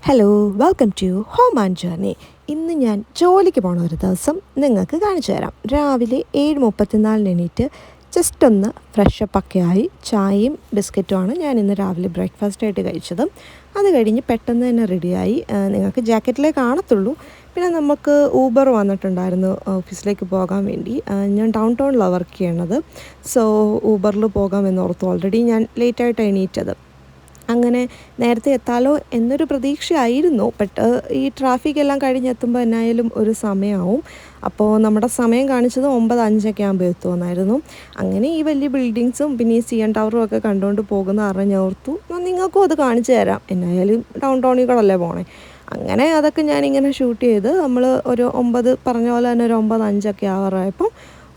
Hello welcome to home and journey. ഇന്ന് ഞാൻ ജോലിക്ക് പോണ ഒരു ദിവസം നിങ്ങൾക്ക് കാണിച്ചു തരാം. രാവിലെ 7:34 എണീറ്റ് ജസ്റ്റ് ഒന്ന് ഫ്രഷപ്പൊക്കെ ആയി ചായയും ബിസ്ക്കറ്റുമാണ് ഞാൻ ഇന്ന് രാവിലെ ബ്രേക്ക്ഫാസ്റ്റായിട്ട് കഴിച്ചത്. അത് കഴിഞ്ഞ് പെട്ടെന്ന് തന്നെ റെഡിയായി. നിങ്ങൾക്ക് ജാക്കറ്റിലേ കാണത്തുള്ളൂ. പിന്നെ നമുക്ക് ഊബർ വന്നിട്ടുണ്ടായിരുന്നു ഓഫീസിലേക്ക് പോകാൻ വേണ്ടി. ഞാൻ ഡൗൺ ടൗണിലാണ് വർക്ക് ചെയ്യണത്. സോ ഊബറിൽ പോകാമെന്നോർത്തു. ഓൾറെഡി ഞാൻ ലേറ്റായിട്ടാണ് എണീറ്റത്. അങ്ങനെ നേരത്തെ എത്താലോ എന്നൊരു പ്രതീക്ഷയായിരുന്നു. ബട്ട് ഈ ട്രാഫിക് എല്ലാം കഴിഞ്ഞെത്തുമ്പോൾ എന്നായാലും ഒരു സമയമാവും. അപ്പോൾ നമ്മുടെ സമയം കാണിച്ചത് 9:05 ആകുമ്പോൾ എത്തുമെന്നായിരുന്നു. അങ്ങനെ ഈ വലിയ ബിൽഡിങ്സും പിന്നെ ഈ CN ടവറും ഒക്കെ കണ്ടുകൊണ്ട് പോകുന്ന കാരണം ഞാൻ ഓർത്തു നിങ്ങൾക്കും അത് കാണിച്ചു തരാം, എന്നായാലും ഡൗൺ ടൗണിൽ കൂടെ പോണേ. അങ്ങനെ അതൊക്കെ ഞാനിങ്ങനെ ഷൂട്ട് ചെയ്ത് നമ്മൾ ഒരു 9 പറഞ്ഞ പോലെ തന്നെ ഒരു 9:05 ആവാറായപ്പം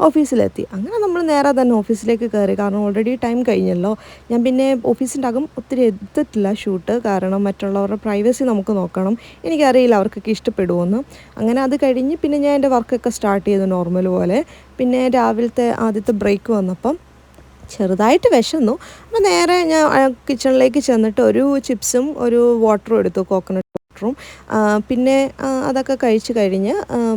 ഓഫീസിലെത്തി. അങ്ങനെ നമ്മൾ നേരെ തന്നെ ഓഫീസിലേക്ക് കയറി. കാരണം ഓൾറെഡി ടൈം കഴിഞ്ഞല്ലോ. ഞാൻ പിന്നെ ഓഫീസിൻ്റെ അകം ഒത്തിരി എടുത്തിട്ടില്ല ഷൂട്ട്. കാരണം മറ്റുള്ളവരുടെ പ്രൈവസി നമുക്ക് നോക്കണം. എനിക്കറിയില്ല അവർക്കൊക്കെ ഇഷ്ടപ്പെടുമോയെന്ന്. അങ്ങനെ അത് കഴിഞ്ഞ് പിന്നെ ഞാൻ എൻ്റെ വർക്കൊക്കെ സ്റ്റാർട്ട് ചെയ്തു നോർമൽ പോലെ. പിന്നെ രാവിലത്തെ ആദ്യത്തെ ബ്രേക്ക് വന്നപ്പം ചെറുതായിട്ട് വിശന്നു. അപ്പോൾ നേരെ ഞാൻ കിച്ചണിലേക്ക് ചെന്നിട്ട് ഒരു ചിപ്സും ഒരു വാട്ടറും എടുത്തു, കോക്കനട്ട് വാട്ടറും. പിന്നെ അതൊക്കെ കഴിച്ച് കഴിഞ്ഞ്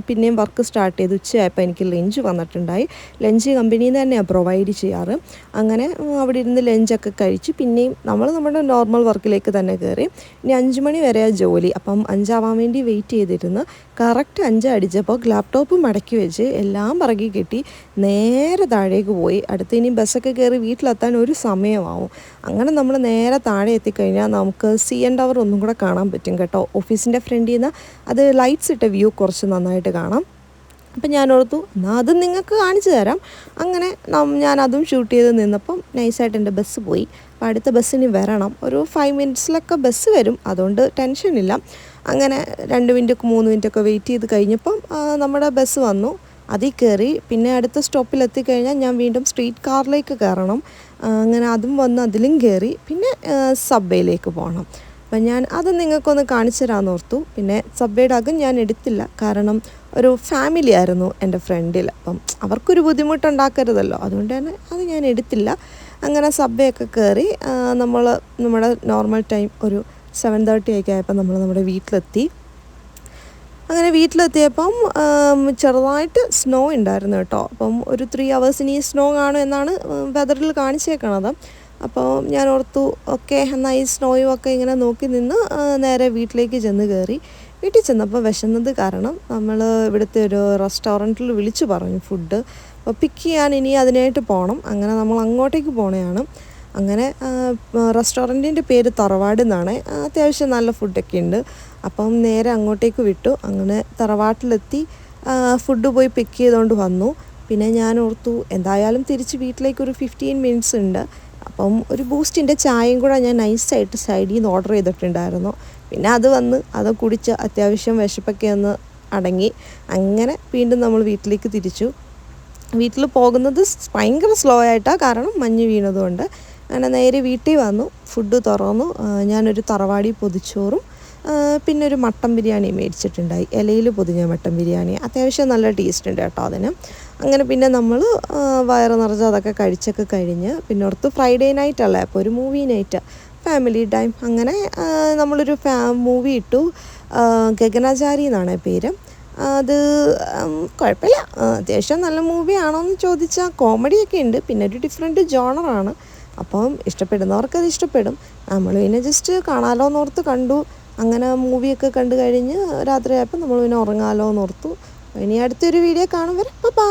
പിന്നെയും വർക്ക് സ്റ്റാർട്ട് ചെയ്തു. ഉച്ചയായപ്പോൾ എനിക്ക് ലഞ്ച് വന്നിട്ടുണ്ടായി. ലഞ്ച് കമ്പനിയിൽ നിന്ന് തന്നെയാണ് പ്രൊവൈഡ് ചെയ്യാറ്. അങ്ങനെ അവിടെ ഇരുന്ന് ലഞ്ചൊക്കെ കഴിച്ച് പിന്നെയും നമ്മൾ നമ്മുടെ നോർമൽ വർക്കിലേക്ക് തന്നെ കയറി. ഇനി 5 മണി വരെയാണ് ജോലി. അപ്പം 5 വേണ്ടി വെയിറ്റ് ചെയ്തിരുന്ന് കറക്റ്റ് 5 അടിച്ചപ്പോൾ ലാപ്ടോപ്പ് മടക്കി വെച്ച് എല്ലാം പറക്കി കെട്ടി നേരെ താഴേക്ക് പോയി. അടുത്ത് ഇനി ബസ്സൊക്കെ കയറി വീട്ടിലെത്താൻ ഒരു സമയമാവും. അങ്ങനെ നമ്മൾ നേരെ താഴെ എത്തിക്കഴിഞ്ഞാൽ നമുക്ക് CN ടവർ ഒന്നും കൂടെ കാണാൻ പറ്റും കേട്ടോ. ഓഫീസിൻ്റെ ഫ്രണ്ടിൽ നിന്ന് അത് ലൈറ്റ്സ് ഇട്ട വ്യൂ കുറച്ച് നന്നായിട്ട് കാണാം. അപ്പം ഞാൻ ഓർത്തു എന്നാൽ അത് നിങ്ങൾക്ക് കാണിച്ചു തരാം. അങ്ങനെ ഞാനതും ഷൂട്ട് ചെയ്ത് നിന്നപ്പം നൈസായിട്ട് എൻ്റെ ബസ് പോയി. അപ്പോൾ അടുത്ത ബസ്സിന് വരണം. ഒരു 5 മിനിറ്റ്സിലൊക്കെ ബസ് വരും, അതുകൊണ്ട് ടെൻഷനില്ല. അങ്ങനെ 2 മിനിറ്റ് 3 മിനിറ്റൊക്കെ വെയിറ്റ് ചെയ്ത് കഴിഞ്ഞപ്പം നമ്മുടെ ബസ് വന്നു. അതിൽ കയറി. പിന്നെ അടുത്ത സ്റ്റോപ്പിലെത്തിക്കഴിഞ്ഞാൽ ഞാൻ വീണ്ടും സ്ട്രീറ്റ് കാറിലേക്ക് കയറണം. അങ്ങനെ അതും വന്ന് അതിലും കയറി. പിന്നെ സബ്വേയിലേക്ക് പോകണം. അപ്പം ഞാൻ അത് നിങ്ങൾക്കൊന്ന് കാണിച്ചു തരാമെന്ന് ഓർത്തു. പിന്നെ സബ്വേയുടെ അകം ഞാൻ എടുത്തില്ല, കാരണം ഒരു ഫാമിലി ആയിരുന്നു എൻ്റെ ഫ്രണ്ടിൽ. അപ്പം അവർക്കൊരു ബുദ്ധിമുട്ടുണ്ടാക്കരുതല്ലോ, അതുകൊണ്ട് തന്നെ അത് ഞാൻ എടുത്തില്ല. അങ്ങനെ സബ്വേ ഒക്കെ കയറി നമ്മുടെ നോർമൽ ടൈം ഒരു 7:30 ഒക്കെ ആയപ്പോൾ നമ്മൾ നമ്മുടെ വീട്ടിലെത്തി. അങ്ങനെ വീട്ടിലെത്തിയപ്പം ചെറുതായിട്ട് സ്നോ ഉണ്ടായിരുന്നു കേട്ടോ. അപ്പം ഒരു 3 hours ഈ സ്നോ കാണും എന്നാണ് വെതറിൽ കാണിച്ചേക്കണത്. അപ്പോൾ ഞാൻ ഓർത്തു ഓക്കെ എന്നാൽ ഈ സ്നോയും ഒക്കെ ഇങ്ങനെ നോക്കി നിന്ന് നേരെ വീട്ടിലേക്ക് ചെന്ന് കയറി. വീട്ടിൽ ചെന്നപ്പോൾ വിശന്നത് കാരണം നമ്മൾ ഇവിടുത്തെ ഒരു റെസ്റ്റോറൻറ്റിൽ വിളിച്ചു പറഞ്ഞു ഫുഡ്. അപ്പോൾ പിക്ക് ചെയ്യാൻ ഇനി അതിനായിട്ട് പോകണം. അങ്ങനെ നമ്മൾ അങ്ങോട്ടേക്ക് പോകണതാണ്. അങ്ങനെ റെസ്റ്റോറൻറ്റിൻ്റെ പേര് തറവാട് എന്നാണ്. അത്യാവശ്യം നല്ല ഫുഡൊക്കെ ഉണ്ട്. അപ്പം നേരെ അങ്ങോട്ടേക്ക് വിട്ടു. അങ്ങനെ തറവാട്ടിലെത്തി ഫുഡ് പോയി പിക്ക് ചെയ്തുകൊണ്ട് വന്നു. പിന്നെ ഞാൻ ഓർത്തു എന്തായാലും തിരിച്ച് വീട്ടിലേക്ക് ഒരു 15 മിനിറ്റ്സ് ഉണ്ട്. അപ്പം ഒരു ബൂസ്റ്റിൻ്റെ ചായയും കൂടെ ഞാൻ നൈസായിട്ട് സൈഡിൽ നിന്ന് ഓർഡർ ചെയ്തിട്ടുണ്ടായിരുന്നു. പിന്നെ അത് വന്ന് അത് കുടിച്ച് അത്യാവശ്യം വിശപ്പൊക്കെ ഒന്ന് അടങ്ങി. അങ്ങനെ വീണ്ടും നമ്മൾ വീട്ടിലേക്ക് തിരിച്ചു. വീട്ടിൽ പോകുന്നത് ഭയങ്കര സ്ലോ ആയിട്ടാണ്, കാരണം മഞ്ഞ് വീണതുകൊണ്ട്. അങ്ങനെ നേരെ വീട്ടിൽ വന്നു. ഫുഡ് തുറന്നു. ഞാനൊരു തറവാടി പൊതിച്ചോറും പിന്നെ ഒരു മട്ടൻ ബിരിയാണി മേടിച്ചിട്ടുണ്ടായി. ഇലയിൽ പൊതിഞ്ഞ മട്ടൻ ബിരിയാണി. അത്യാവശ്യം നല്ല ടേസ്റ്റ് ഉണ്ട് കേട്ടോ അതിന്. അങ്ങനെ പിന്നെ നമ്മൾ വയറ് നിറച്ച് അതൊക്കെ കഴിച്ചൊക്കെ കഴിഞ്ഞ് പിന്നെ ഓർത്ത് ഫ്രൈഡേ നൈറ്റ് അല്ലേ, അപ്പോൾ ഒരു മൂവി നൈറ്റ്, ഫാമിലി ടൈം. അങ്ങനെ നമ്മളൊരു മൂവി ഇട്ടു. ഗഗനചാരി എന്നാണ് പേര്. അത് കുഴപ്പമില്ല, അത്യാവശ്യം നല്ല മൂവിയാണോ എന്ന് ചോദിച്ചാൽ കോമഡിയൊക്കെ ഉണ്ട്. പിന്നെ ഒരു ഡിഫറെൻറ്റ് ജോണറാണ്. അപ്പം ഇഷ്ടപ്പെടുന്നവർക്കത് ഇഷ്ടപ്പെടും. നമ്മൾ പിന്നെ ജസ്റ്റ് കാണാമല്ലോ എന്നോർത്ത് കണ്ടു. അങ്ങനെ മൂവിയൊക്കെ കണ്ടു കഴിഞ്ഞ് രാത്രിയായപ്പോൾ നമ്മൾ പിന്നെ ഉറങ്ങാമല്ലോ എന്നോർത്തു. ഇനി അടുത്തൊരു വീഡിയോ കാണും വരെ ബൈ.